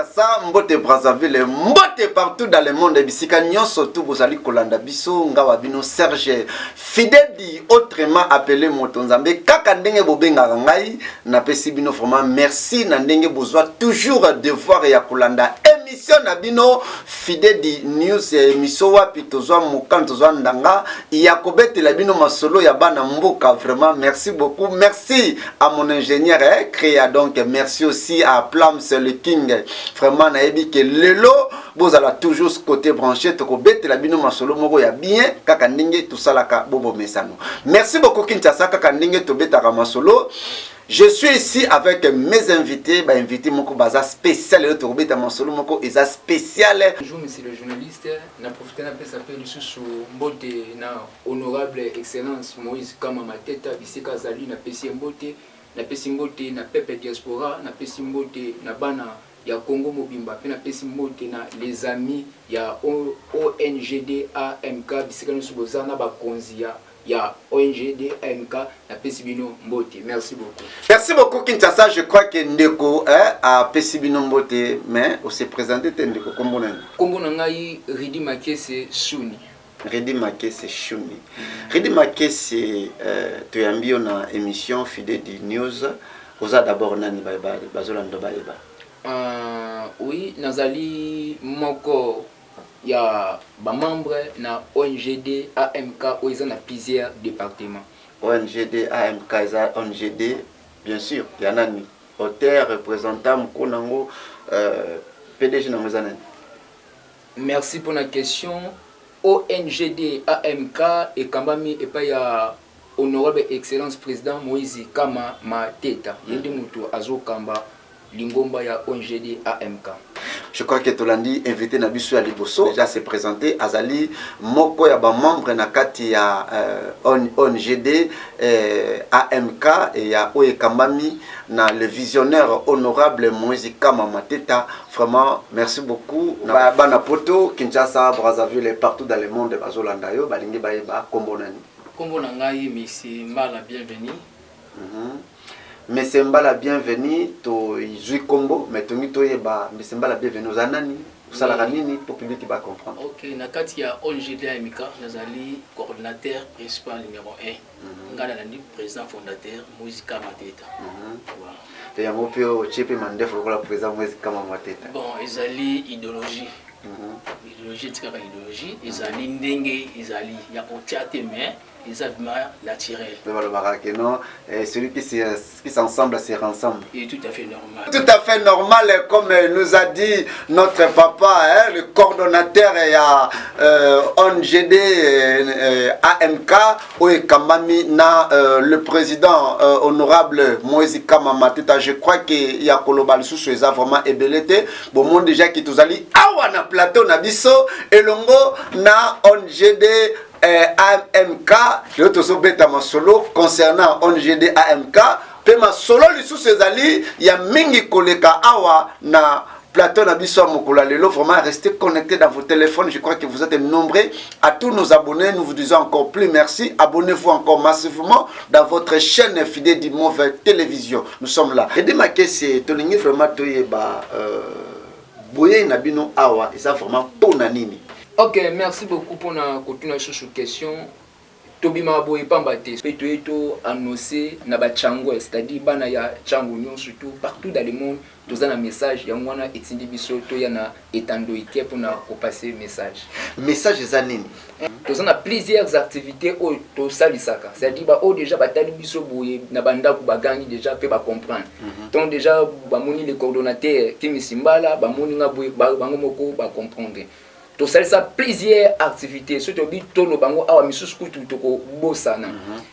Kinshasa, Mbote Brazzaville, Mbote partout dans le monde. Bisika nyonso tout bozali kolanda biso ngawa bino Serge Fidedi autrement appelé Motonzambe kaka ndenge bobenga ngai na pesi bino vraiment merci na ndenge bozwa toujours devoir ya kolanda émission na bino Fidedi News émission wapi tozwa mukan tozwa ndanga ya kobetela bino masolo ya bana mboka vraiment merci beaucoup merci à mon ingénieur créa donc merci aussi à Plum c'est le King vraiment naebi que lelo vous allez toujours ce côté branché to ko betela bino masolo moko ya bien kaka ndenge tout ça la ka bobo mesano merci beaucoup Kinshasa kaka ndenge to betaka masolo. Je suis ici avec mes invités, invité moko baza spécial le to beta masolo moko eza spécial. Bonjour monsieur le journaliste, na profiter na pesa pe lisusu mbote na honorable excellence Moïse Kama Mateta bisika zali na pesi mbote na pesi mbote na pepe diaspora na pesi mbote na bana ya Congo Mobimba pe na pesi mbote na les amis ya ONGD AMK bisika nusu bozana ba konzi ya ONGD AMK na pesi bino mbote. Merci beaucoup. Merci beaucoup Kinshasa, je crois que ndeko a pesi bino mbote mais on s'est présenté ndeko kombo nani? Kombo ngai Ridi Makese Shuni. Ridi Makese Shuni. Ridi Makese tuyambio na émission Fidedi News. Oza d'abord nani bazolando bayeba. Oui, nazali moko ya ba membre na ONGD AMK oiza na plusieurs départements. ONGD AMK eza ONGD bien sûr, yanani auteur représentant mkonango PDG na mozanani. Merci pour la question. ONGD AMK et kambami et pas ya honorable excellence président Moïse Kama Mateta. Yende mutu azo kamba lingomba ya ONGD AMK. Je crois que Tolandi invité na biso ya liboso déjà s'est présenté azali moko ya ba membre na kati ya ONGD AMK et ya Oekambami na le visionnaire honorable Moïse Kama Mateta. Vraiment merci beaucoup na bana poto Kinshasa Brazzaville et partout dans le monde bazolanda yo balingi bayeba kombo nani. Kombo na ngai monsieur Mbala bienvenue. Mais c'est la bienvenue to izui combo mais to mito yeba mais c'est la bienvenue aux anani ça la nini pour public qui va comprendre. OK na kati ya ONGD AMK nazali coordinateur principal numéro 1 ngala na président fondateur Moïse Kama Mateta. Voilà. Et ya mopio chepe mandefo la président Moïse Kama Mateta. Bon ezali idéologie. Idéologie tika idéologie ezali ndenge ezali ya potiate mais exactement naturel. Non, celui qui s'ensemble, c'est ensemble. Et tout à fait normal. Tout à fait normal, comme nous a dit notre papa, le coordonnateur ONGD AMK, Oekambami, le président honorable Moïse Kama Mateta. Je crois qu'il y a Kolobal sous vraiment ébelleté. Bon, monde déjà qui tous allés, na plateau na biso, et longo na ONGD AMK, le toso beta masolo concernant ONGD AMK, pe masolo lisu sezali ya mingi koleka awa na plateau na biso mokola lelo. Vraiment restez connectés dans vos téléphones, je crois que vous êtes nombreux. À tous nos abonnés, nous vous disons encore plus merci. Abonnez-vous encore massivement dans votre chaîne fidèle du Move Télévision. Nous sommes là. Et de ma question, tolingi vraiment toyeba boye na bino awa, et ça vraiment pour nanini. Ok, merci beaucoup pour la continuer sur cette question. Tobima boy pambate, peto annoncé na ba chango, c'est-à-dire bana ya chango nyon surtout partout dans le monde, tous un message ya ngwana etindi biso to ya na etando ike pour na passer message. Message zanini. Tous on a plusieurs activités au to salisaka, c'est-à-dire ba o déjà batali biso boye na banda ku bagangi déjà peut ba comprendre. Donc déjà ba moni les coordonnateurs qui misimbala ba moni nga boye bango moko ba comprendre. To ça plusieurs activités surtout bi tono bango awa misusu kutu toko bosana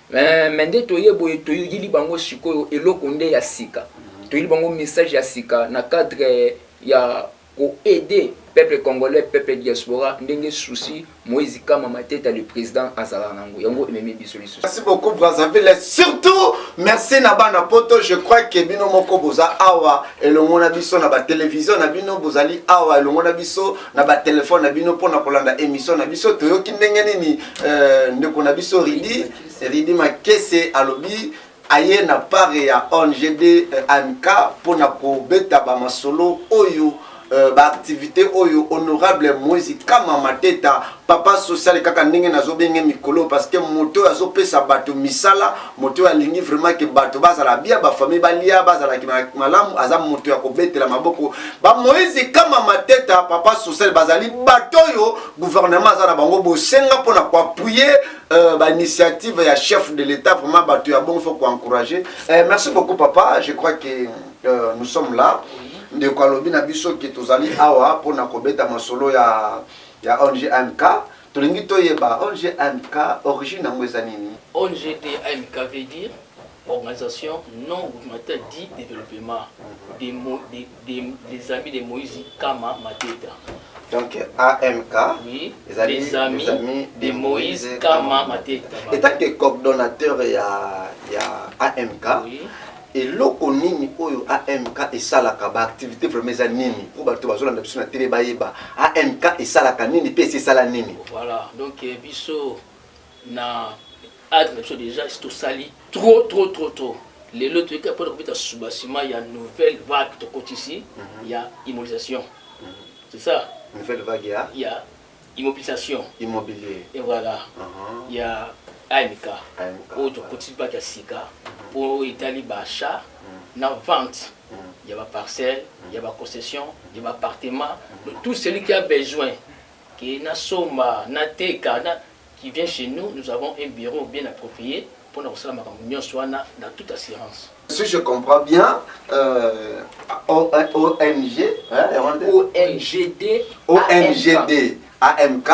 mais nde to yebo to yili bango sikoyo eloko nde ya sika to yili bango message ya sika na cadre ya ko aider peuple congolais peuple diaspora ndenge souci Moïse Kama Mateta le président azala nango yango ememi bisolution. Merci beaucoup Brazzaville, surtout merci na bana poto. Je crois que bino moko boza awa elongo na biso na ba télévision na bino bozali awa elongo na biso na ba téléphone na bino pona kolanda émission na biso toyoki ndenge nini ndeko na biso Ridi Makese alobi aye na pare ya ONGD AMK pona ko beta ba masolo oyo activité oyo honorable Moïse Kama Mateta papa social kaka ndenge nazobenge mikolo parce que moto azopesa bato misala moto alingi vraiment que bato bazala bien ba famille balia bazala ki malamu aza moto ya kobetela maboko ba Moïse Kama Mateta papa social bazali bato yo gouvernement azala bango bosenga pona ko appuyer ba initiative ya chef de l'état vraiment bato ya bon faut ko encourager. Merci beaucoup papa, je crois que nous sommes là de quoi lobi na biso ki tozali awa pona kobeta masolo ya ONG AMK. Tolingi toyeba ONG AMK origine yango eza nini? ONG AMK veut dire organisation non gouvernementale dit développement des amis de Moïse Kama Mateta. Donc AMK, oui, les amis de Moïse Kama Mateta. Étant que coordonnateur ya AMK, oui. Et loko nini oyo AMK esalaka ba activité vraiment za nini pour bato bazolanda biso na télé bayeba AMK esalaka nini pe esala nini? Voilà, donc biso na admesso déjà c'est sali trop les lots que pour le subasima il y a nouvelle vague de côté ici, il y a immobilisation. C'est ça. Nouvelle vague il y a immobilisation immobilier. Et voilà. Il y a AMK. Autre côté pas de Sika. Pour Italie achat, na vente. Il y a des parcelles, il y a des concessions, il y a des appartements. Tout celui qui a besoin, qui est na Soma, na Teka, qui vient chez nous, nous avons un bureau bien approprié pour nous recevoir dans toute assurance. Si je comprends bien, ONGD AMK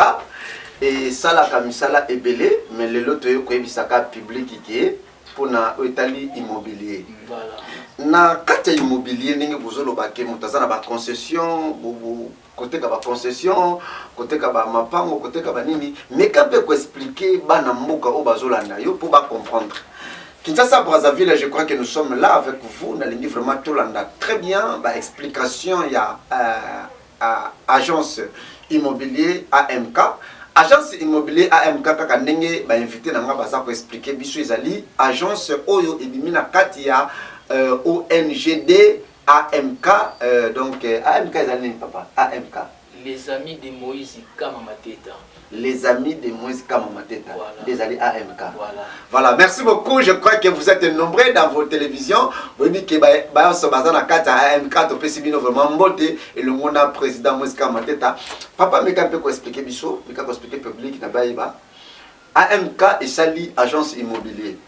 et Salaka Misala Ebele, mais le lot de Saka public qui est pour na Italie immobilier. Voilà. Na kata immobilier ninge bozolo bake mutazana ba concession côté ka ba concession côté ka ba mapango côté ka ba nini mais quand peut expliquer bana mboka o bazolanda yo pour ba comprendre. Kinshasa Brazzaville, je crois que nous sommes là avec vous. Nalingi vraiment tout landa très bien. Ba explication il y a agence immobilier AMK. Agence immobilier AMK kaka ndenge ba invité na nga baza ko expliquer biso ezali agence oyo ebimina kati ya ONGD AMK donc AMK ezali papa AMK les amis de Moïse Kama Mateta. Les amis de Moïse Kama Mateta. Voilà. Les alliés AMK. Voilà. Voilà, merci beaucoup. Je crois que vous êtes nombreux dans vos télévisions. Vous dites que bah se basant na kata AMK to pesibino vraiment mbote et le monde président Moïse Kama Mateta. Papa me peut ko expliquer biso, me ko expliquer public na baïba. AMK et sali agence immobilier.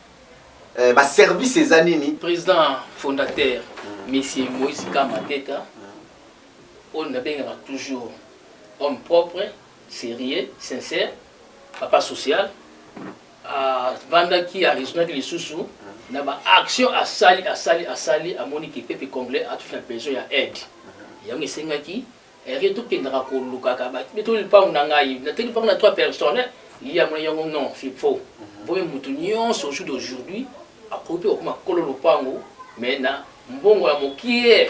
Bah service ces années président fondateur monsieur Moïse Kama Mateta. On a bien toujours homme propre, sérieux, sincère, papa social, Vandaki a raisonné les sous-sous, n'a pas action à sali, à Monique Pepe Conglais, à toute la personne à aide. Il y a un Sengaki, et rien tout qui n'a pas Lukaka, mais tout le pas on a n'a trois personnes, il y a mon non, c'est faux. Vous voyez, nous au jour d'aujourd'hui, à propos de Kololo Pango, mais na mbongo ya mokie.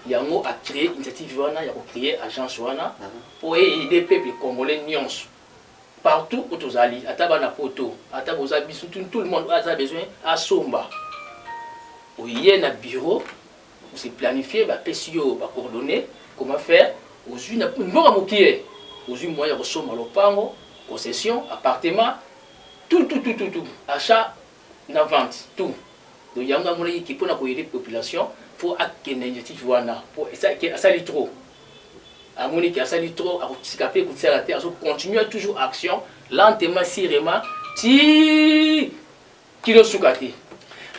Yango a créé une initiative wana, il a créé agence wana pour aider les peuples congolais nyons partout où tu allais, à Tabana Poto, à Tabozabi, tout le monde a besoin à Somba. Où il y a un bureau, où c'est planifié, bah PCO, bah coordonné, comment faire, aux une bon aux une moyen de Somba Lopango, concession, appartement, tout, achat, na vente, tout. Donc il y a un moyen qui peut aider les populations. Faut qu'il y ait une initiative pour ça lit trop. À mon avis, ça lit trop. À continuer toujours action lentement, sérieusement, qui le soukati.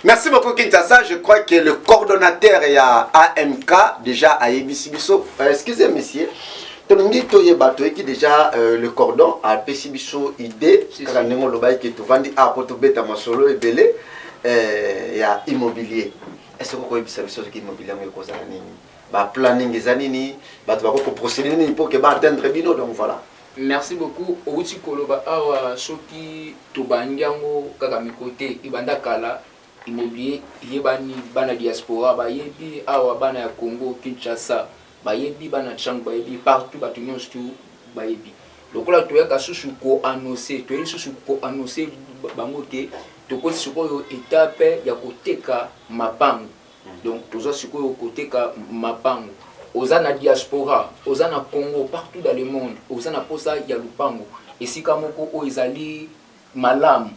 Merci beaucoup Kinshasa. Je crois que le coordonnateur est à AMK déjà à Ebisibiso. Excusez monsieur. Tongi toye bato qui déjà le cordon a Pesibiso idée. Car nengo lobai qui tu vandi à poto beta masolo et belé. Il y a immobilier. Est-ce que vous avez vu immobilier planning des années, procéder pour que atteindre bino donc voilà. Merci beaucoup. Outi koloba awa soki to banyango kaka mikote ibanda kala immobilier yebani bana diaspora ba yebi awa bana ya Congo Kinshasa ba yebi bana Tchang ba yebi partout ba tunyo stu ba yebi. Lokola to yaka susu ko annoncer to susu ko annoncer bango ke toko sikoyo étape ya koteka mapango donc toza sikoyo koteka mapango aux na diaspora, aux na Congo, partout dans le monde, aux na posa ya lupango. Et si kamoko o ezali malam,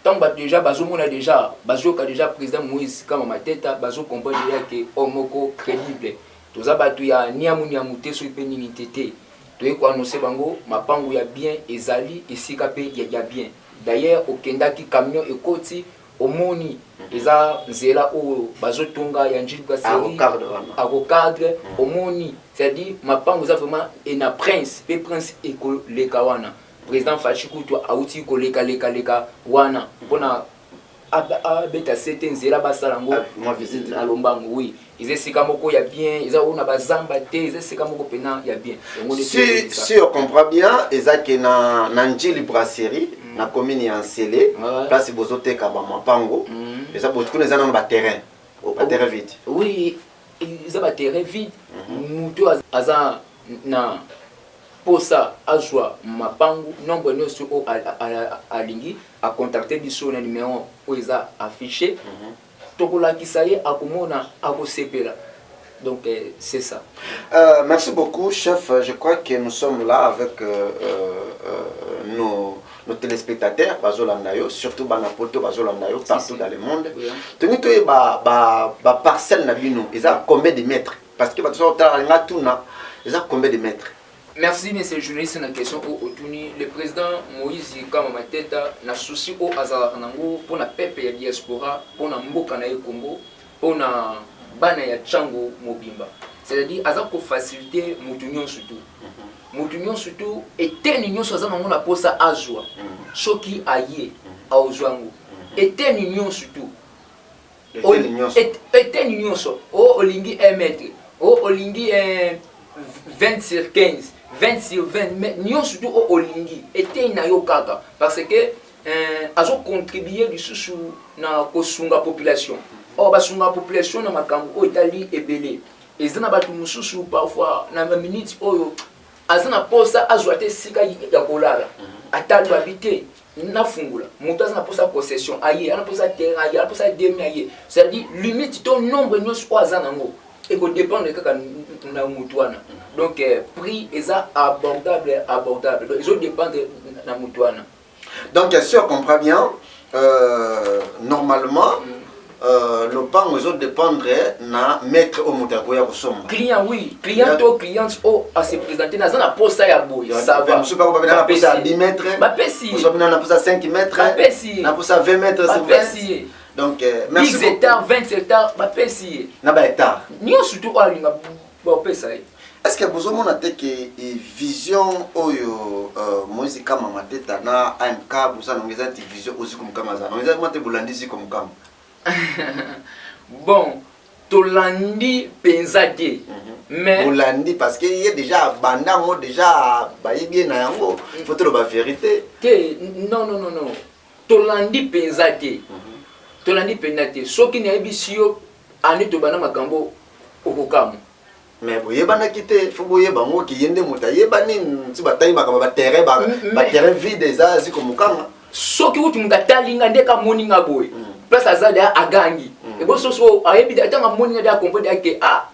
tant déjà bazomona déjà, bazoka déjà président Moïse kama mateta, bazo comprendre déjà que omoko crédible. Toza batu ya niamu te so pe nini tete. Toye ko annoncer bango mapango ya bien ezali esika pe ya bien. D'ailleurs au kendaki camion ekoti omoni eza nzela o bazotonga ya njili ka série au cadre omoni, c'est-à-dire mapango za vraiment ena prince pe prince eko le kawana président Fachiku to auti ko leka wana pona abeta sete nzela basalango moi visite na lombango. Oui, ils esika moko ya bien, ils ont na bazamba te, ils esika moko pena ya bien. Si on comprend bien, ezaki na njili brasserie na commune ya Nsele, place bozote ka ba mapango, eza botukuna eza na ba terrain, ba terrain vide. Oui, ils ont ba terrain vide. Muto aza na posa azwa mapango, nombre nyonso o alingi a contacter biso na numéro o eza affiché. Tokolakisa ye akomona akosepela. Donc c'est ça. Merci beaucoup, chef. Je crois que nous sommes là avec nos téléspectateurs, Bazolandayo, surtout Banapoto, Bazolandayo, partout dans le monde. Tenez toi ba parcelle na bino, ils ont combien de mètres? Parce que ils ont combien de mètres? Merci, monsieur le journaliste. Une question au Tuni. Le président Moïse Kama Mateta n'a souci au hasard pour la pepe ya diaspora, pour la mboka na Congo, pour la bana ya Chango Mobimba. C'est-à-dire, hasard pour faciliter Moutunion surtout. Moutunion surtout, et tenunion sur ça, on a posé ça à joie. Choki aye, à Ozwango. Et tenunion surtout. Et tenunion sur, oh, Olingi 1 mètre, oh, Olingi 20 sur 15. 20 sur 20, mais nous surtout au Olingi, et na yo kaka, parce que azo contribuer du sous na kosunga population. Or basunga population na makambo o Italie ebele. Ezana batu mususu parfois na minute oyo azana posa azwate sika ya kolala. Atalu habité na fungula. Mutu azana posa possession aye, ana posa terrain aye, ana posa demi aye. C'est-à-dire limite ton nombre nyos o azana ngo. Et qu'on dépend de kaka na mutuana. Donc prix est abordable. Donc ils ont dépend de la mutuana. Donc si on comprend bien, normalement le pan ils ont dépendre na mettre au mutakoya kusoma. Client oui, client au à se présenter dans un poste ya boy. Ça va. Monsieur pas na poste à 10 mètres. Ba pesi. Vous avez na poste à 5 mètres. Ba pesi. Na poste à 20 mètres sur 20. Donc merci 10 hectares, 20 hectares, ba pesi. Na ba hectare. Ni surtout a linga ba pesa. Est-ce que vous avez une vision oyo Moïse Kama Mateta na AMK vous avez une vision aussi comme Kamaza? Vous avez Boulandi comme Kama. Bon, Tolandi Penzade. Mais Boulandi parce qu'il y a déjà bandango déjà bien na yango. Faut te la vérité. Non. Tolandi Penzade. Tolandi Penzade. Ce qui n'est pas sûr, ane to bana makambo okokamu. Mais vous avez quitté, faut que vous ayez des moutons, vous avez des terrains vides, c'est comme ça. Ce qui vous avez talinga ndeka moninga boy. Place azada agangi. Et bon so ayebi atanga moninga da comprendre que ah.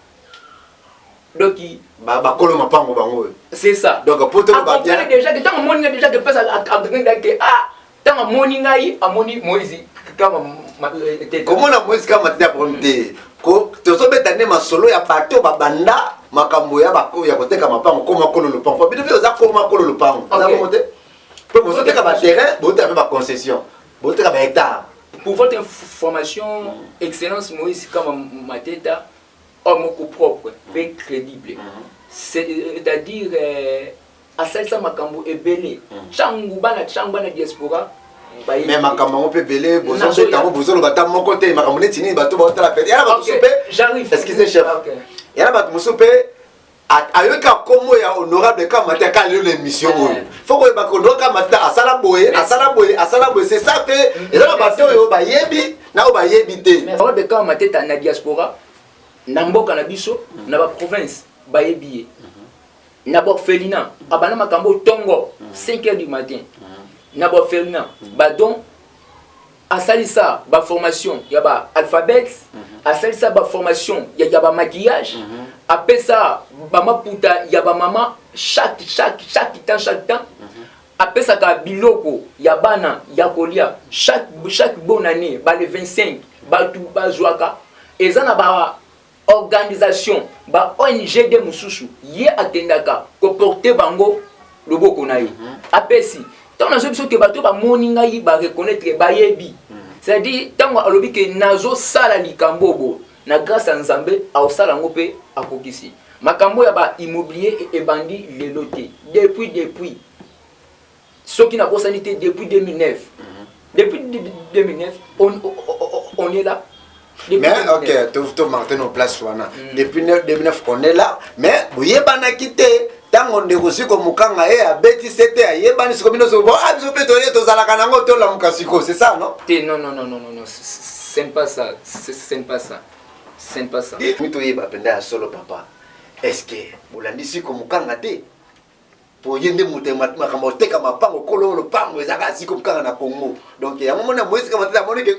Donc ba kolo mapango bango. C'est ça. Donc pour te ba bien déjà que tanga moninga déjà que place agangi que ah tanga moninga yi amoni Moïse kama comment la Moïse Kama Mateta prometé ko tozobeta ne masolo ya bato babanda makambo ya bako ya koteka mapango koma kolo le pango bino oza koma kolo le pango za monter pour vous teka ba terrain vous avez ba concession vous teka ba hectare. Pour votre information excellence Moïse Kama Mateta homme propre très crédible, c'est-à-dire à ça makambo ebele changu bana diaspora. Mais makambo peut belé bozo betango bozo bata mon côté makambo netini bato ba la pete yana bato soupe j'arrive excusez chef yana bato musupe ayoka komo ya honorable Kama Mateta ka l'émission faut que ba kono Kama Mateta asala boye c'est ça que yana bato yo ba yebi na ba yebi te mais honorable Kama Mateta na diaspora na mboka na biso na ba province ba yebi na ba Felina abana makambo tongo 5h du matin. Nabo Ferdinand, donc à Salissa, ba formation, il y a ba alphabet, asalisa ba formation ya ba maquillage après ça ba maputa ya ba maman chaque temps après ça ka biloko ya bana ya kolia chaque bonne année ba le 25 ba tout ba joaka ezana ba organisation ba ONG de mususu ye atendaka ko porter bango loboko na ye apesi tant na biso ke bato ba moninga yi ba reconnaître ba yebi c'est-à-dire tango alobi ke nazo sala likambobo na grâce à Nzambe a osala ngo pe akokisi makambo ya ba immobilier et bandi leloté depuis ce qui n'a pas sanité depuis 2009 depuis 2009 on est là. Mais ok, tu marques nos places depuis 2009 on est là, mais vous y pas quitté. Tant on est aussi comme Mukanga et à Betty c'était, y est pas ni comme nous sommes. Ah, je peux te dire tous à la canango tout la mukasiko, c'est ça, non? Non, c'est pas ça, c'est pas ça, c'est pas ça. Mais tu y pas pendant solo papa. Est-ce que vous l'avez dit comme Mukanga té? Pour y aller monter makambo te kama pango kolo le pango ezaka si comme Mukanga na Congo. Donc il y a un moment na Moïse comme ta monnaie que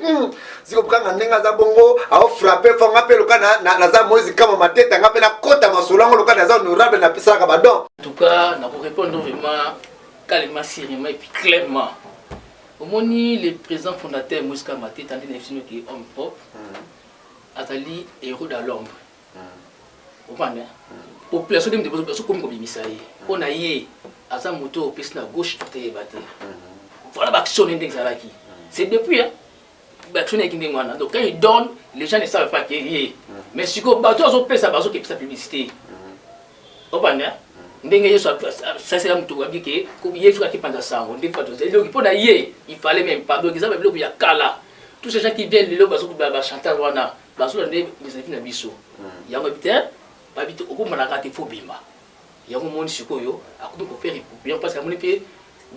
si comme Mukanga nenga za bongo a frapper fanga pe lokana na za Moïse kama mateta ngape na kota masolango lokana za honorable na pesa ka badon. En tout cas, na ko répondre vraiment calmement, sérieusement et puis clairement. Au moni le président fondateur Moïse Kamate tandis n'efsino qui est homme propre. Atali héros dans l'ombre. Au pandé. Population de population comme Misaï. On a yé à sa moto piste la gauche tout est battu. Voilà l'action d'Indexaraki. C'est depuis hein. L'action est qui donc quand il donne, les gens ne savent pas qu'il y est. Mais si on bateau on peut ça bateau qui peut sa publicité. Au pandé. Ndenge ça c'est la moto que comme il y a qui pendant ça on dit pas tout. Donc pour naïe, il fallait même pas donc ça même il y a kala. Tous ces gens qui viennent le bateau ba chanter wana, bateau les amis na biso. Il y a un habitant babito okomana te fo bima yango moni sikoyo akomi ko faire bien parce que moni pe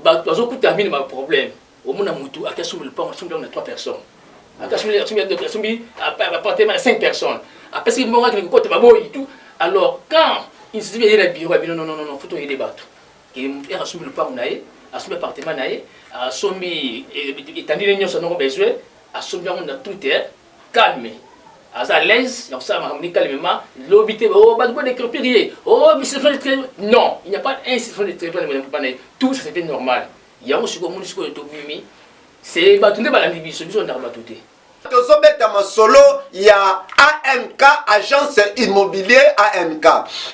bazo ko terminer ma problème au mona mutu akasumi le pont on a 3 personnes akasumi 2 personnes appartement 5 personnes après si mo ngaki ko te baboyi tout alors quand il se dit il y a bureau non faut to yede bato qui est assumer le pont naé assumer appartement naé assumer étendire nyonso non besoin assumer on a tout est calme à l'aise, donc ça m'a calmement, l'obité, oh, bah, de décropier, oh, mais c'est non, il n'y a pas un système de traitement, tout ça c'est normal. Il y a aussi comme on dit que c'est battu de la division, on a battu. Solo, il y a AMK, agence immobilier AMK.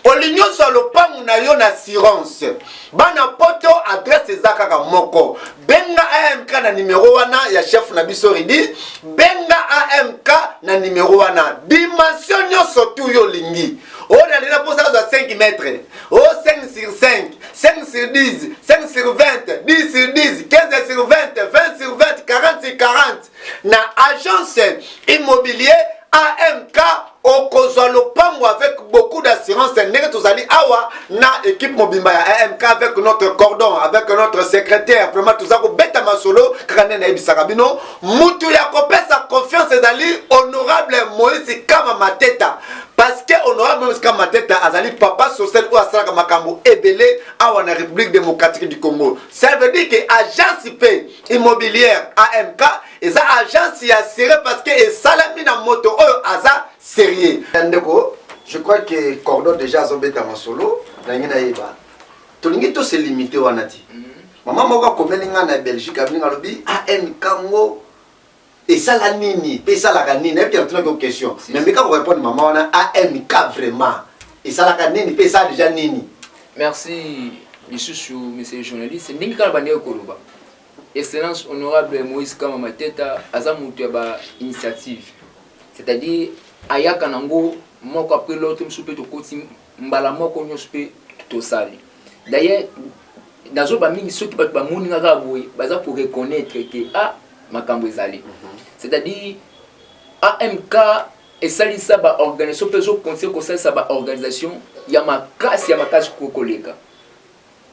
Au l'union sur le pan, on a une assurance. Bana poto adresse Zakaka Moko. Benga AMK na numéro 1, il y a chef Nabiso Ridi. Benga AMK na numéro 1. Dimension surtout yo lingi. Oh, il y a pour ça 5 mètres. Oh, 5 sur 5, 5 sur 10, 5 sur 20, 10 sur 10, 15 sur 20, 20 sur 20, 40 sur 40. Na agence immobilier AMK au Kozalopango avec beaucoup d'assurance. Awa na équipe mobimba ya AMK avec notre cordon, avec notre secrétaire. Vraiment tout ça, beta masolo, Kranena Ebisarabino. Moutou ya sa confiance ezali honorable Moïse Kama Mateta. Parce que honorable Moïse Kama Mateta azali papa social ou asala makambo ebele awa na République démocratique du Congo. Ça veut dire que agence immobilière AMK et ça agence ya serré parce que salami na moto oyo aza sérieux. Je crois que cordon déjà zobeta masolo na ngina yeba. Tolingi to se limiter wanati. Maman moko komelinga na Belgique abininga lobi AMK ngo et ça la nini, et ça la nini, et puis il y a une question. Mais quand vous répondez maman on a AMK vraiment. Et ça la nini, et ça déjà nini. Merci monsieur journaliste. Ndingi kala bande koloba. Excellence honorable Moïse Kama Mateta azamutu ya ba initiative. C'est-à-dire ayaka nango moko après l'autre msupe to koti mbala moko nyospe to sali. D'ailleurs nazo ba mingi soki ba moni ngaka boye baza pour reconnaître que makambo ezali. C'est-à-dire AMK et salisa ba organisation peso conseil conseil sa ba organisation ya makasi kokoleka.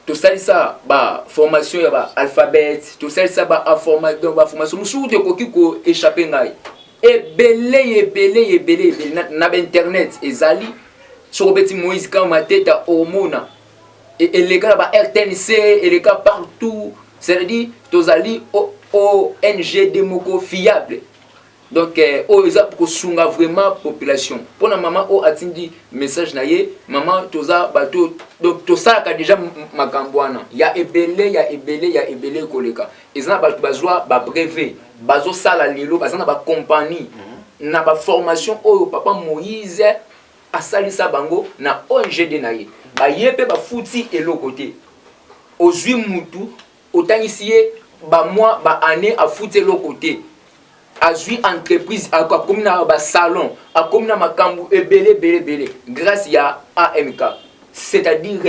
To salisa ba formation ya ba alphabet, to salisa ba formation musu de koki ko échapper ngai. Ebele na internet ezali sur beti Moïse Kama Mateta hormona et les gars ba RTNC et les gars partout, c'est-à-dire tozali ONG démoko fiable Donc oh eza pour sunga vraiment population pour la maman oh atindi message na ye maman toza bato donc to ça ka déjà makambwana ya ebele koleka ezana bato bazwa ba brevet bazo sala lelo bazana ba compagnie na ba formation oyo papa Moïse asalisa bango na ONGD na ye ba yepe ba futi eloko-te ozwi mutu otangisi ye ba mois ba année a futi eloko-te azwi entreprise akomi na ba salon akomi na makambu ebele grâce ya AMK, c'est-à-dire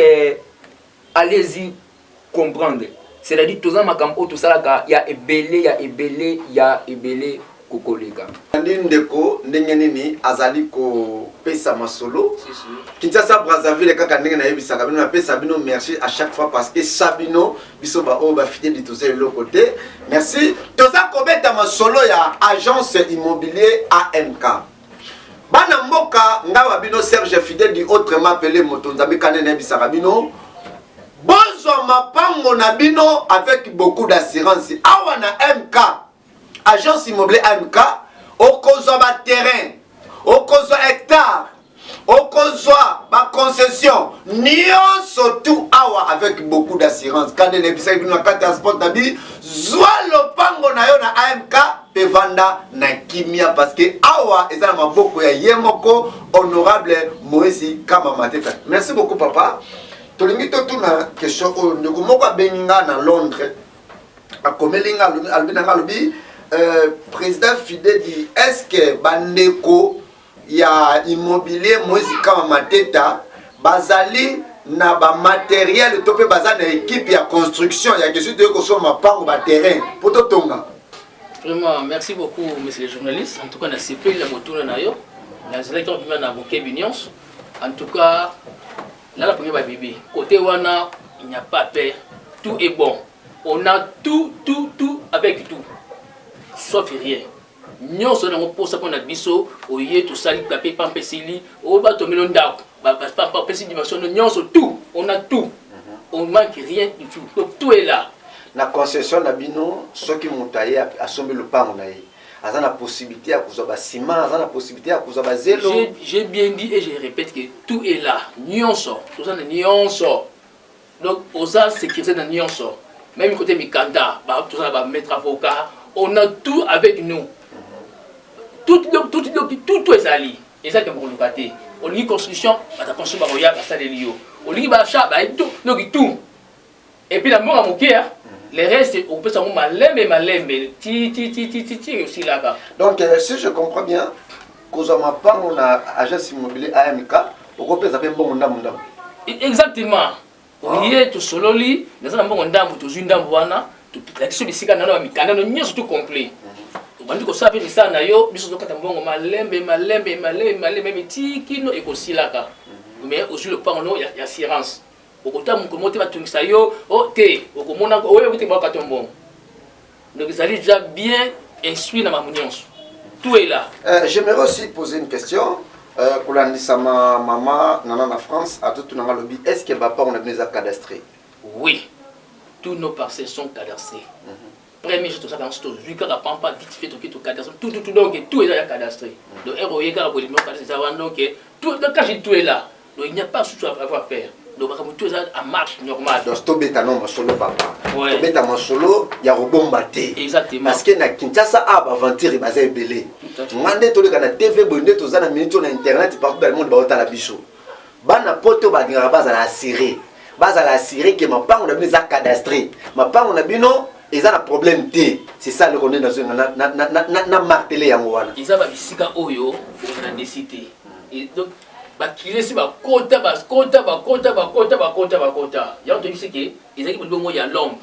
allez-y comprendre, c'est-à-dire tous en makambu tout ça là ya ebele kokoleka ndeko ndenge nini azali ko pesa masolo Kinshasa Brazzaville kaka ndenge na yebisaka bino na pesa bino merci à chaque fois parce que sabino biso ba o ba fidèle de tous les côtés merci toza kobeta masolo ya agence immobilier AMK bana mboka ngawa bino Serge fidèle du autrement appelé Motonzambi kane na yebisaka bino bozo mapango na bino avec beaucoup d'assurance awa na MK agence immobilier AMK okozwa ba terrain okozwa hectare okozwa ba concession nyonso tout awa avec beaucoup d'assurance quand les bisaki bino na kati ya sport na bi zwa lopango na yo na AMK pe vanda na kimia parce que awa eza na maboko ya yemoko honorable Moïse Kama Mateka. Merci beaucoup papa. Tolingi to tuna question o ndeko moko abenga na Londres akomelinga albina lobi président fidèle dit est-ce que bandeko ya immobilier Moïse Kama Mateta bazali na ba matériel to pe bazana équipe ya construction ya question de kosoma pango ba terrain poto tonga. Vraiment merci beaucoup monsieur le journaliste en tout cas na CP la moto na yo na zela ko bima na boké binions en tout cas là la première bébé côté wana il n'y a pas peur tout est bon on a tout avec tout sauf rien. Nous sommes pour ça qu'on a biso, oye tout ça, les papiers pampesili, au bas tomber ndako, pampesili dimension, nous sommes tout, on a tout, on manque rien du tout, donc tout est là. La concession d'abino, ceux qui m'ont taillé à sommer le pain, on a eu. Ils ont la possibilité à causer de ciment, ils ont la possibilité à causer de zélo. J'ai bien dit et je répète que tout est là, nous sommes, tout ça nous sommes. Donc, aux a sécurité dans nous sommes. Même côté Mikanda, tout ça va mettre avocat. On a tout avec nous. Tout est allé. Et ça, c'est pour nous gâter. On lit construction, on a construit Baroya, ça les lios. On lit Bacha, tout. Et puis la mort à mon cœur, les restes, on peut savoir malembe, ti aussi là-bas. Donc, si je comprends bien, quand on a agence immobilier AMK, on peut s'appeler bon ndam. Exactement. On y est tout solo, nous avons un ndam, tout une ndam, voilà. La question ici quand on a mis canal nous surtout complet. On dit que ça fait ça na yo biso to kata mbongo malembe même tiki no ekosi laka. Mais aussi le pas no ya assurance. Okota mu komote ba tungisa yo o te okomona oyo kuti ba katombo. Donc ils allaient déjà bien instruit dans ma mounions. Tout est là. J'aimerais aussi poser une question pour l'andisa maman nana na France à tout na lobby est-ce que papa on a besoin de cadastrer? Oui. Tous nos parcelles sont cadastrées. Premier jour, tout ça, quand on se dit que la pampa vite fait tout cadastre, tout, donc tout est déjà cadastré. Donc, tout, quand j'ai tout est là, donc il n'y a pas de souci à avoir faire. Donc, tout est en marche normale. Donc, tout est en solo, papa. Tout est en solo, il y a un bon maté. Exactement. Parce que na Kinshasa, aventure, il est belé. Mandé tout le cas, na TV, bonné, tout ça, na minute, na internet, partout dans le monde, bah, la bichou. Bah, na poto, bah, il y a base à la Syrie. Base à la Syrie que ma part on a bien cadastré. Ma part on a bien non, ils ont un problème T. C'est ça le qu'on est dans une na martelé à moi. Ils ont bisika oyo on a décidé. Et donc bah qu'il est si bah kota. Il y a entendu c'est que ils ont dit bon il y a l'homme.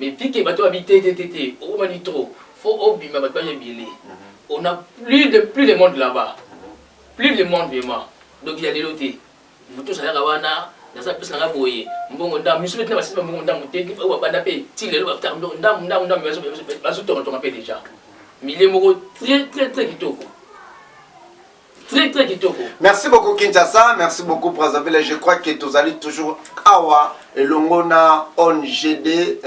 Mais puis que bateau habité tété, au mani trop. Faut obima bateau bien bilé. On a plus de monde là-bas. Plus de monde vraiment. Donc il y a des lotés. Vous tous allez rawana. Dans sa place, on a boyé. Bon, on a mis sur le terrain, on a monté, on a tapé, il est là, on a déjà. Mais il est très kitoko. très très kitoko. Merci beaucoup Kinshasa, merci beaucoup Brazzaville. Je crois que tous allez toujours awa et l'ongona on GD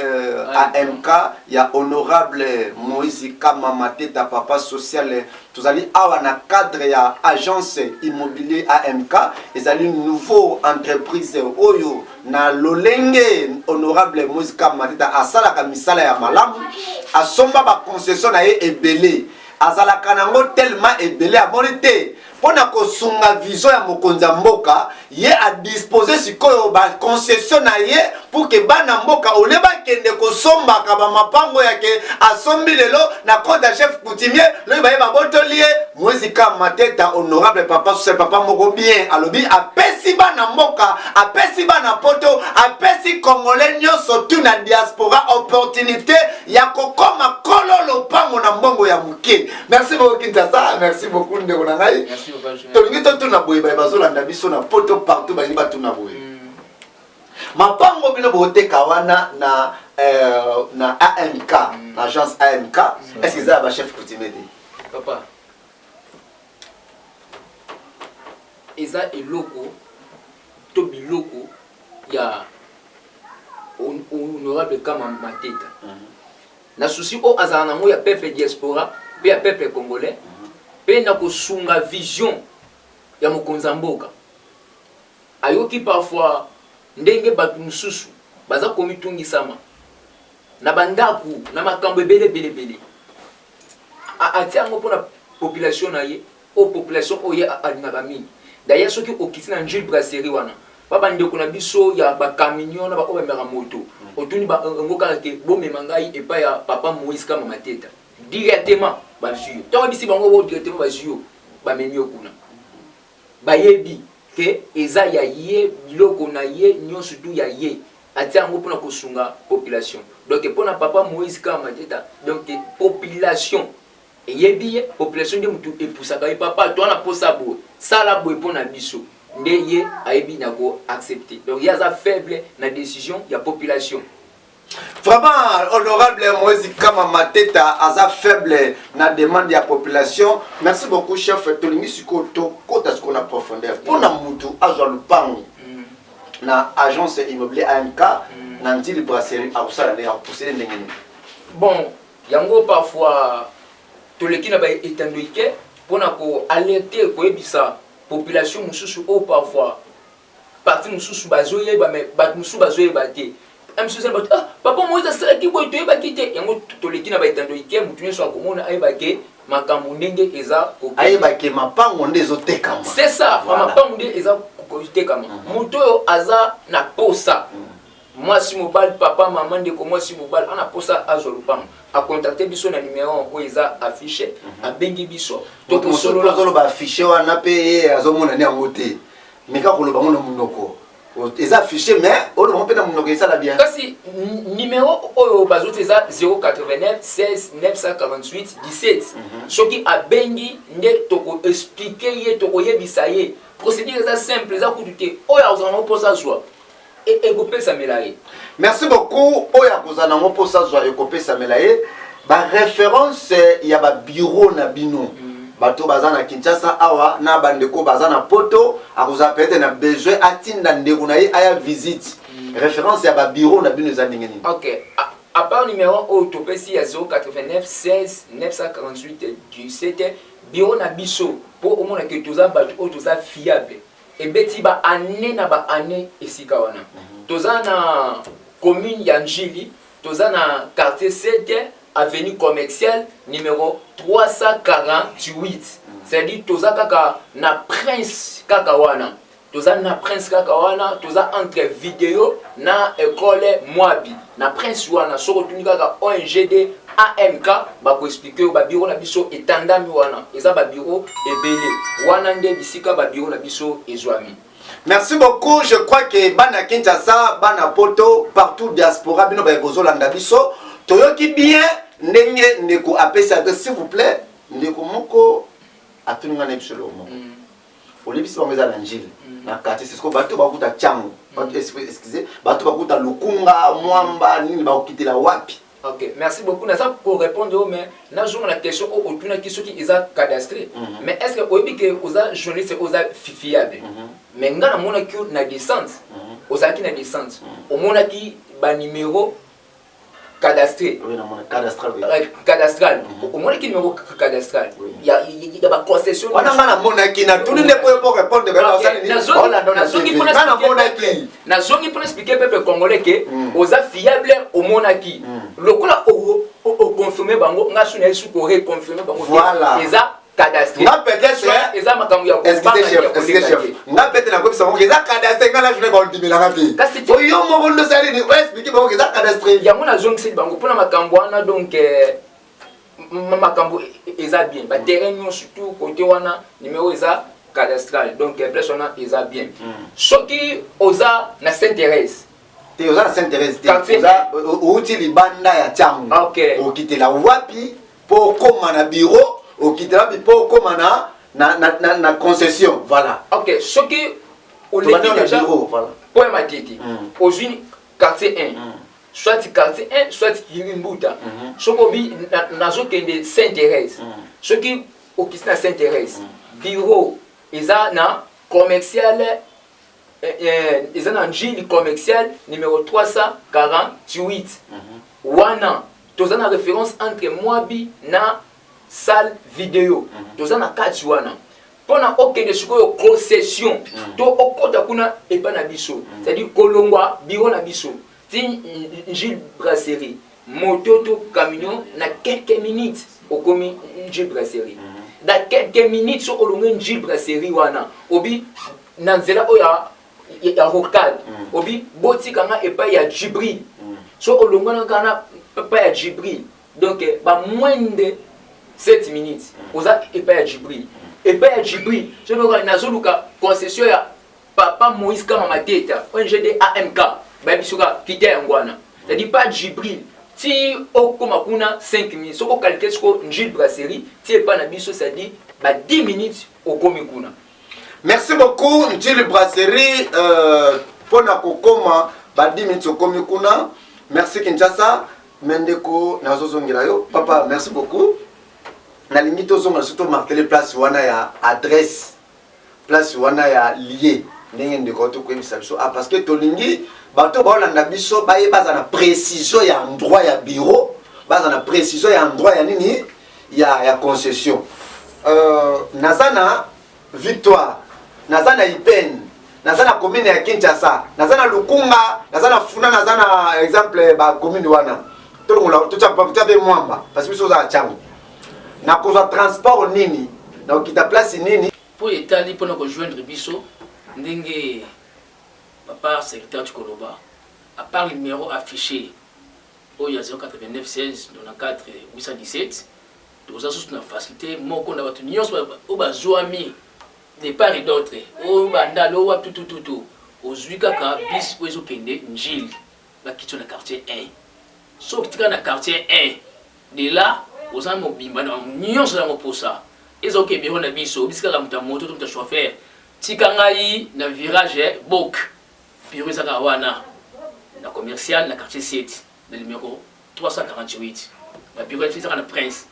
AMK, il y a honorable Moïse Kamamateta papa social. Tous allez awa na cadre ya agence immobilier AMK, ils allez nouveau entreprise oyo na lolenge honorable Moïse Kamamateta asala kamisala ya malamu asomba ba concession na ye ebele azala kanango tellement ebele amonite pona ko sunga vision ya mokonza mboka ye a disposer sikoyo ba concession na ye pour que bana mboka oleba kende ko somba ka ba mapango yake asombi lelo na compte chef coutumier lo ba yeba botolie Moïse Kamamateta honorable papa c'est papa moko bien alobi apesi bana mboka apesi bana poto apesi congolais nyonso tu na diaspora opportunité ya kokoma kololo pango na mbongo ya muke. Merci beaucoup Kinshasa, merci beaucoup ndeko na ngai. Tolingi to tuna boye ba bazolanda biso na poto partout ba liba tuna boye. Mapango bino bote kawana na AMK, l'agence AMK. Est-ce que ça va chef coutumier dit? Papa. Eza eloko to biloko ya honorable Kamamateta. Na souci o azana nango ya peuple diaspora, pe ya peuple congolais. Pe na kosunga vision ya mokonza mboka ayoki parfois ndenge batu mususu baza komitungisama na bandaku na makambo ebele atiango mpona population na ye o population oye alingaka mingi d'ailleurs soki okiti na Jules Brasserie wana babandeko na biso ya bakamion na baoyo bameka moto otuni bango kaka ke bomema ngai epai ya papa Moïse Kamamateta directement bazio to bisi bango bo directement bazio bamemi okuna bayebi ke eza ya ye biloko na ye nyonso tu ya ye atia ngo pona kosunga population donc pona papa Moïse Kamamateta donc population eyebi population de mutu epusaka ye papa to na posa bo sala bo pona biso nde ye ayebi na ko accepter donc il y a ça faible na décision ya population. Vraiment, honorable Moïse Kamamateta, aza faible na demande de la population. Merci beaucoup, chef. Tolingi siko to kota ce qu'on a profondeur. Pour na mutu azwa lupango na agence immobilier AMK na ndili brasserie a usala ne a pousser ndengeni. Bon, yango parfois toleki na ba etandoike pona ko alerter ko ebisa population mususu o parfois parti mususu bazoye ba mais bat mususu bazoye ba te. Papa Moïse a dit que tu es quitté. Yango toleki na baitando ike mutu nyeso akomona ayebake makambo ndenge eza ayebake mapango ndezo tekama. C'est ça, mapango ndenge eza kotekama. Mutu oyo aza na posa. Moi si mobile papa maman ndeko moi si mobile ana posa azolupango. A contacter biso na numéro oyo eza affiché a bengi biso. Donc solo ba affiché wana pe azomona ni angote. Meka koloba mona munoko. Ils affichés mais on ne peut pas ça la bien. Kasi numéro oyo bazote eza 089 16 948 17. Soki a bengi nde toko expliquer ye toko yebisa ye. Procédure eza simple eza kututé oyo azana posa zwa. Et ekopesa melaye. Merci beaucoup oyo azana posa zwa ekopesa melaye. Ba référence ya ba bureau na bino. Bato bazana Kinshasa awa na bandeko bazana poto akuza peut-être na besoin atinda ndeko na ye aya visite référence ya ba bureau na bino za ndengeni. OK, à part numéro autopsie ya 089 16 948 17 bureau na biso pour au moins que toza bato o toza fiable et beti ba année na ba année esika wana toza na commune ya Njili toza na quartier 7 avenue commerciale numéro 348. C'est-à-dire toza kaka na Prince Kakawana. Toza na Prince Kakawana, toza entre vidéo na école Moabi. Na Prince wana soko tuni kaka ONGD AMK ba ko expliquer ba bureau na biso etandami wana. Eza ba bureau ebele. Wana nde bisika ba bureau na biso ezwami. Merci beaucoup. Je crois que bana Kinshasa, bana poto, partout diaspora bino ba bozolanda biso. Toyoki bien ndenge ndeko apesa s'il vous plaît ndeko moko atuninga na bisolo moko olibisi bango eza na njili na quartier c'est ce que bato bakuta chango bato excusez bato bakuta lukunga mwamba nini bakokitela wapi Ok, merci beaucoup. Pour répondre, mais nous la question autour de qui est cadastré. Mais est-ce que vous avez que vous avez journaliste fiable? Mais nous avons une descente. Vous avez une descente. Au moins qui un numéro cadastré. Oui, cadastral. Cadastral. Au moins qui numéro cadastral. Il y a une concession. On a un monde qui n'a tout le monde pour répondre. Na zone pour expliquer peuple congolais que aux fiable au monaki. Le coup là au confirmer bango nga suna su ko reconfirmer bango. Voilà. Eza cadastre. Nga peut-être eza makambo ya chef. Nga peut-être na ko bisa ngo eza cadastre nga la journée ba ondimela ngati. Fo yo mo bondo sali ni expliquer bango eza cadastre. Ya mona zone c'est bango pour na makambo wana donc makambo eza bien. Ba terrain surtout côté wana numéro eza cadastral donc plus on a eza bien. Ce qui osa na s'intéresse. Te oza na s'intéresse te oza outi libanda ya changu. OK. Okitela wapi po koma na bureau, okitela bi po koma na concession. Voilà. OK, ce qui au l'équipe déjà bureau, voilà. Pour matiti. Aujourd'hui quartier 1. Soit quartier 1, soit Kirimbuta. Ce qui nazo kende s'intéresse. Ce qui au qui s'intéresse. Bureau eza na commercial ils ont un gile commercial numéro 348. Wana, tu as une référence entre Moabi na salle vidéo. Tu as une carte wana. Pendant aucun de ce concession, tu as aucun kuna et pas na biso. C'est-à-dire Kolongwa, bureau na biso. Si gile brasserie, moto to camion na quelques minutes au commis gile brasserie. Dans quelques minutes sur Olongen gile brasserie wana. Obi nanzela oya ya rocade obi boti kanga epa ya Jibril so olongana kana epa ya Jibril donc ba moins de 7 minutes oza epa ya Jibril je me nazoluka concession ya papa Moïse kama mateta ONGD AMK ba bisuka kite ngwana c'est-à-dire pas Jibril ti okoma kuna 5 minutes soko calculer soko njil brasserie ti epa na biso c'est-à-dire ba 10 minutes okomi kuna. Merci beaucoup, Njili Brasserie, pour na kokoma, ba 10 minutes au komikuna. Merci Kinshasa, Mendeko, Nazozongirayo. Papa, merci beaucoup. Na limite aux hommes, surtout marquer les places wana ya adresse, place wana ya lié. Ndenge ndeko to ko biso. Ah parce que tolingi, bato ba olanda biso ba yeba na précision ya endroit ya bureau, ba na précision ya endroit ya nini, ya concession. Nazana Victoire. Nazana Ipen, nazana commune ya Kinshasa, nazana Lukunga, nazana Funa, nazana exemple ba commune wana. Tout le monde tout ça peut mwamba parce que ça changu. Na cause transport nini, na okita place nini pour étaler pour nous joindre biso ndenge papa secrétaire du Koloba à part le numéro affiché au 089 16 94 817 nous avons une facilité mon compte à votre nyos au bazouami de part et d'autre au bandalo wa tout aux kaka bis ozo kende njil ba kitcho na quartier 1 sauf tika na quartier 1 de là aux amo bimba na nyos na moposa ezo ke biro na biso biska ka muta moto to muta chauffeur tika ngai na virage bok biro zaka wana na commercial na quartier 7 de numéro 348 ba biro zaka na prince.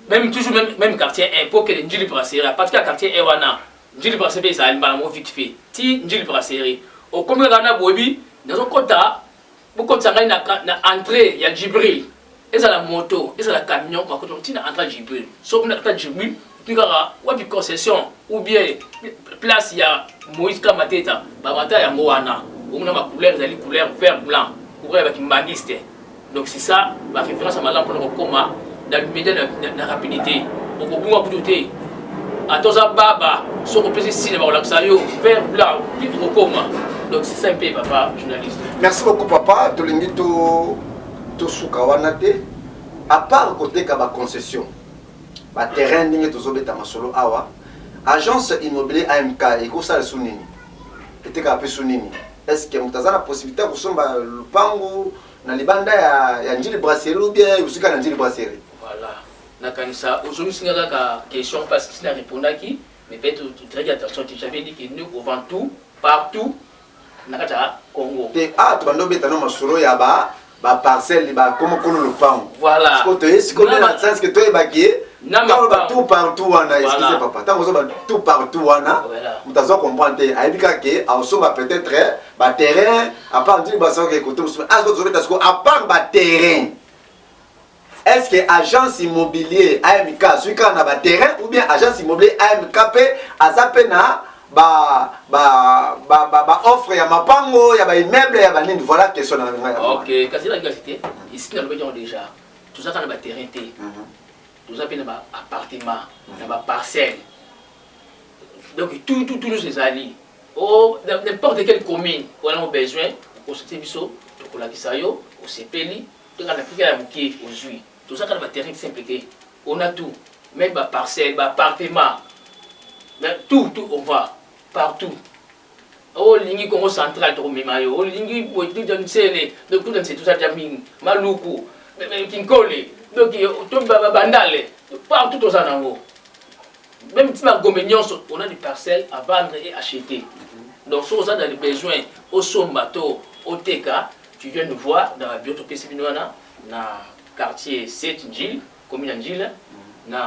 Même toujours même quartier 1 pour que les Njili Brasserie parce que quartier 1 wana Njili Brasserie ça a vite fait ti Njili Brasserie au comme rana bobi dans kota beaucoup de sanga na entrée ya Jibril et ça la moto et ça la camion par contre ti na entrée Jibril sauf na entrée Jibril puis kara wapi concession ou bien place ya Moïse Kamateta babata ya wana on a ma couleur zali couleur vert blanc couleur avec mbangiste donc c'est ça la référence à malam pour le coma dans le média de rapidité. Au bout à douter. À tous à baba, sur le plaisir cinéma, vert blanc, livre coma. Donc c'est simple, papa, journaliste. Merci beaucoup, papa. Tu l'invites au Soukawanate. À part côté Kaba concession, le terrain n'est pas masolo awa. Agence immobilière AMK, et quoi ça le sounini? Et tu as sounini. Est-ce que tu as la possibilité de faire le pango dans les bandes ya Njili Brasserie ou bien usika na Njili Brasserie? Voilà. Nakanisa aujourd'hui c'est une question parce que tu n'as répondu qui mais peut-être tu très attention tu j'avais dit que nous vend tout partout nakata Congo. Et ah tu bando beta no masolo ya ba ba parcelle ba comment kolo le pan. Voilà. Ce qu'on est dans le sens que toi bagué. Quand on tout partout on a excusez papa. Tant on tout partout on a. Vous t'as comprendre aibika que also va peut-être ba terrain à part dire ba ça que côté à part ba terrain. Est-ce que agence immobilier AMK celui qui a ba terrain ou bien agence immobilier AMKP azapena ba offre ya mapango ya ba immeuble ya ba nini voilà question na nga. OK, kasi la cité ici dans le béton déjà. Tout ça dans ba terrain té. Tout ça dans ba appartement, dans ba parcelle. Donc tout ces alliés. Oh n'importe quelle commune on a besoin au Stébiso, au Lakisayo, au Sepeli, tout dans l'Afrique à Muki aujourd'hui. Tout ça dans ba terrain simplifié. On a tout, même ba parcelle, ba appartement. Mais tout on va partout. Oh, lingi Congo central to memayo. Oh, lingi boitu jansele. Donc tout dans tout ça jaming, Maluku, Kinkole. Donc tout bandale. Partout tout ça nango. Même si ma gomenion on a des parcelles à vendre et acheter. Donc ça dans les besoins au Sombato, au TK, tu viens nous voir dans la biotopie Sibinoana, dans quartier 7 Njil, commune Njil, dans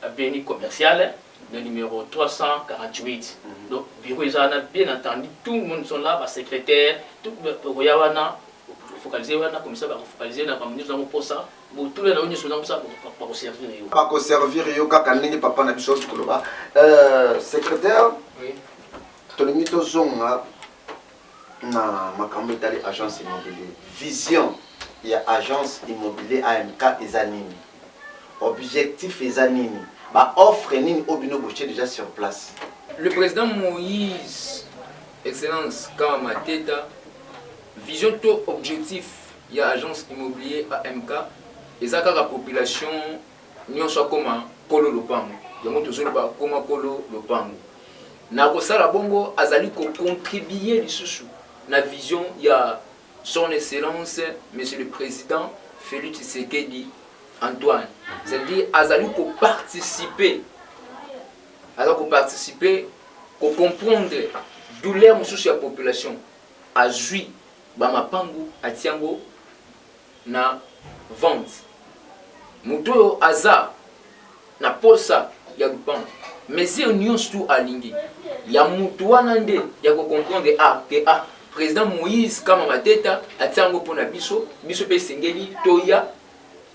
avenue commerciale. Le numéro 348. Donc, bureau, ils ont bien entendu, tout le monde sont là, secrétaire, tout le monde focalisé, comme ça, focalisé, nous avons pour ça, tout le monde sont là pour servir. Pour servir, papa n'a secrétaire, tu as mis ton son na agence immobilier. Vision, il y a agence immobilier AMK et Zanini. Objectif et Zanini. Bah offre nini obino boucher déjà sur place. Le président Moïse, Excellence Kama Mateta, vision to objectif, il y a agence immobilier AMK, et ça la population n'y soit comme Kolo Lopango. Il y a toujours pas comme Kolo Lopango. Na kosala bongo azali ko contribuer lisusu na vision il y a son excellence monsieur le président Félix Tshisekedi Antoine, c'est-à-dire azali ko participer, ko comprendre douleur mususu ya population, azui ba mapangu atiango na vente. Muto aza na posa ya lupango, mais c'est union tout alingi. Ya mutu wana nde ya ko comprendre président Moïse Kama Mateta atiango pona biso pe sengeli toya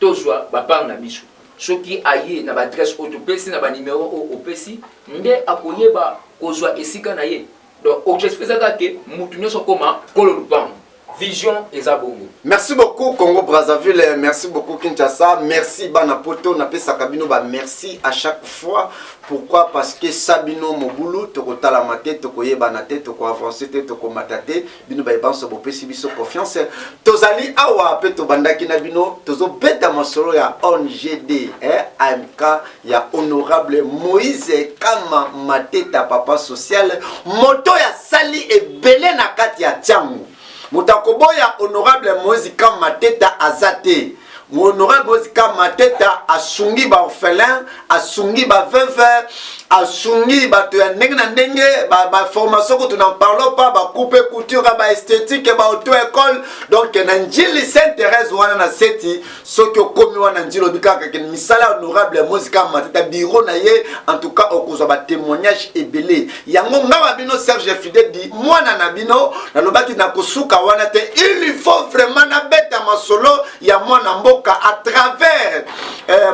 tozwa bapar na biso soki aye na adresse autopesi na ba numéro opesi nde akoyeba kozwa esika na ye. Donc objectif ezaka ke mutu nyonso koma kolo lupango. Vision ezabongo. Merci beaucoup Congo Brazzaville, merci beaucoup Kinshasa, merci Banapoto, na pesa kabino ba merci à chaque fois. Pourquoi? Parce que Sabino Mobulu tokota la mate tokoyeba na tête toko avancer tête toko matate bino ba banso bopesi biso confiance. Tozali awa pe to bandaki na bino tozo beta masolo ya ONGD AMK ya honorable Moïse Kama Mateta papa social moto ya sali ebele na kati ya Tsangu. Mutakoboya honorable Moïse Kama Mateta azate. Honorable Moïse Kama Mateta asungi ba orphelin, asungi ba veuve, asungi ba to ya ndenge na ndenge, ba formation ko tu n'en parlons pas, ba coupe couture, ba esthétique, ba auto école. Donc na njili Sainte-Thérèse wana na seti, soki okomi wana njilo bikaka ke misala honorable Moïse Kama Mateta bureau na ye, en tout cas okozwa ba témoignage ebele. Yango ngawa bino Serge Fidèle dit mwana na bino na lobaki na kosuka wana te, il faut vraiment na beta masolo ya mwana mboka à travers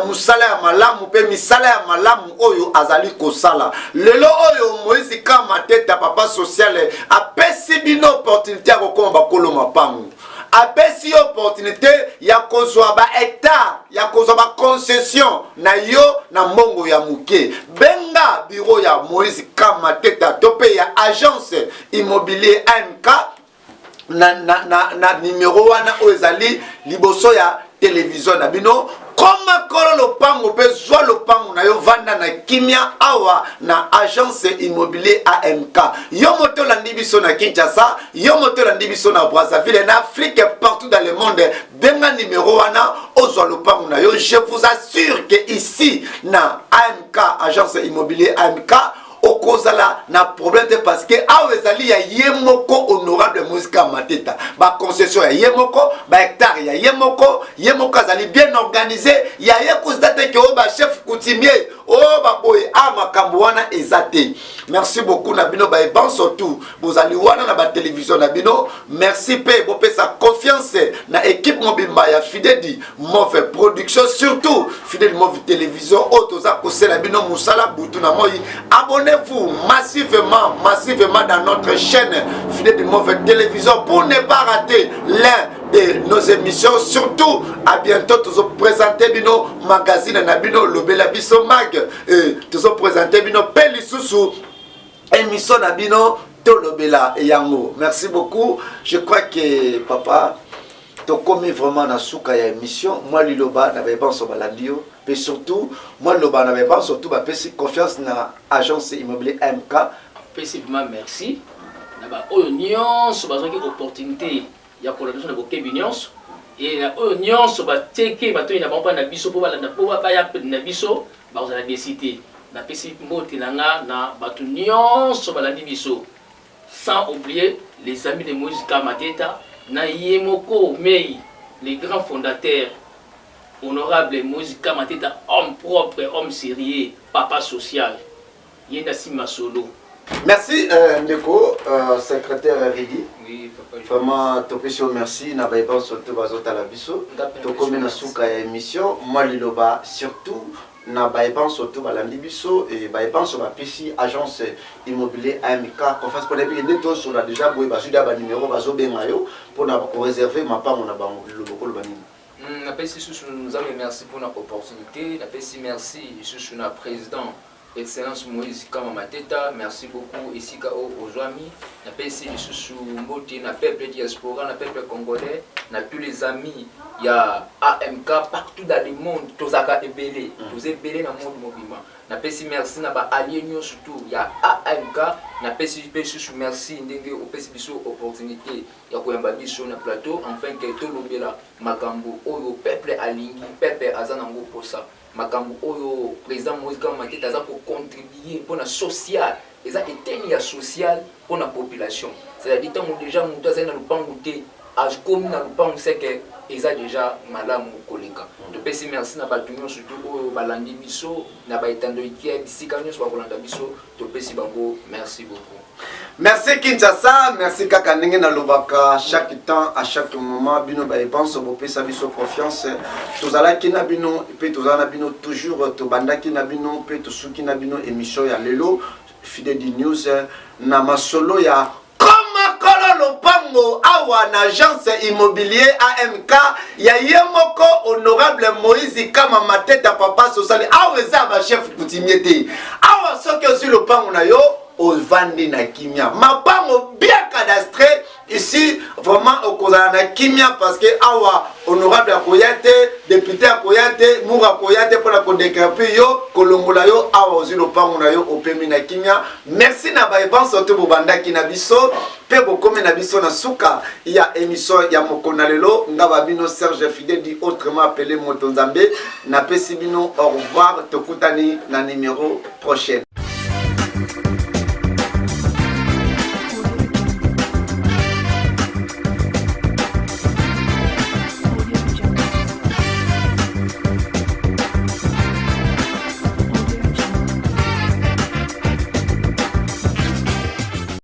musala ya malamu pe misala ya malamu oyo azali kosala. Lelo oyo Moïse Kama Mateta papa social apesi bino opportunité ya kokoma bakolo mapangu. Apesi opportunité ya kozwa ba hectare, ya kozwa ba concession na yo na mbongo ya muke. Benga bureau ya Moïse Kama Mateta tope ya agence immobilier AMK na numéro wana ezali liboso ya télévision na bino koma kolo lopango pe zwa lopango na yo vanda na kimia awa na agence immobilier AMK. Yo moto landi biso na Kinshasa, yo moto landi biso na Brazzaville, na Afrique, partout dans le monde. Benga numéro wana ozwa lopango na yo. Je vous assure que ici na AMK, agence immobilier AMK, okozala na problème parce que awezali ya yemoko honorable honorable Moïse Mateta ba concession ya yemoko ba hectare ya yemoko azali bien organisé ya ye constate que ba chef coutumier ba boy makambo wana ezate. Merci beaucoup na bino ba ban surtout vous allez wana na ba télévision na bino. Merci pe bo pe sa confiance na équipe mobimba ya Fidèle Move production surtout Fidèle Move télévision otoza ko sela bino musala butu na moi. Abonnez-vous massivement dans notre chaîne Fidèle Move télévision pour ne pas rater l'un de nos émissions. Surtout à bientôt tous présenter bino magazine na bino lobela biso mag tous présenter bino peli susu émission na bino to lobela yango. Merci beaucoup. Je crois que papa to commis vraiment na suka ya émission moi liloba na ba so balandio et surtout moi liloba na ba surtout ba pesi confiance na agence immobilier MK. Spécifiquement merci na ba oignon so ba opportunité ya collaboration na bo kebinyons et la oignon so ba teke ba to ina ba na biso po ba ya na biso ba za la cité na pesi mbote na ba to nyonso ba la biso sans oublier les amis de Moïse Mateta na Yemoko Mei, les grands fondateurs, honorable Moïse Mateta, homme propre, homme sérieux, papa social. Yenasi Masolo. Merci Ndeko, secrétaire Ridi. Oui, papa. Vraiment, topesio merci. Na baïban surtout bazota la biso. Tokome na suka ya émission. Moi liloba surtout. Na baïban surtout balandi biso et baïban sur ma PC agence immobilier AMK. Confiance pour les billets de sur la déjà boy basuda ba numéro bazo bengayo pour na ko réserver ma part mon abango loboko lobani. Na PC sous nous avons merci pour notre opportunité. Na PC merci sous na président Excellence Moïse Mateta, merci beaucoup ici aux amis. Na PC sous Moti, na peuple diaspora, na peuple congolais, na tous les amis. Il y a AMK partout dans le monde, tous les belés, tous les belés dans le monde mobilement. Na PC merci na ba allié surtout. Il y a AMK, na PC merci ndenge au PC biso opportunité. Il y a koyamba biso na plateau enfin que tout lobela makambo oyo peuple alingi, peuple azanango pour ça. Makambo oyo président Moïse Mateta za pour contribuer pour la social, et ça est social pour la population. C'est-à-dire que déjà nous avons le pangoute, comme nous avons sait que ils ont déjà malade mon collègue. De PC merci na batunyo surtout au balandi biso na ba etando ikie bisikanyo so balanda biso to PC bango merci beaucoup. Merci Kinshasa, merci kaka ndenge na lobaka chaque temps à chaque moment bino ba pense bo pesa biso confiance tozala kina bino pe tozala bino toujours to bandaki na bino pe to suki na bino émission ya lelo Fidèle News na masolo ya Lopango awa na agence immobilier AMK ya yemoko honorable Moïse Mateta papa social awa eza ba chef coutumier te awa soki osi lopango na yo ovandi na kimia mapango bien cadastré ici vraiment okozala na kimia parce que awa honorable akoyate député akoyate moura akoyate pour la kodécraper yo kolongola yo awa osi lopango na yo opemi na kimia. Merci na baïban surtout bobandaki na biso pe bokome na biso na suka ya émission ya mokona lelo ngaba bino Serge Fidèle dit autrement appelé Motonzambe na pesi bino au revoir tokutani na numéro prochain.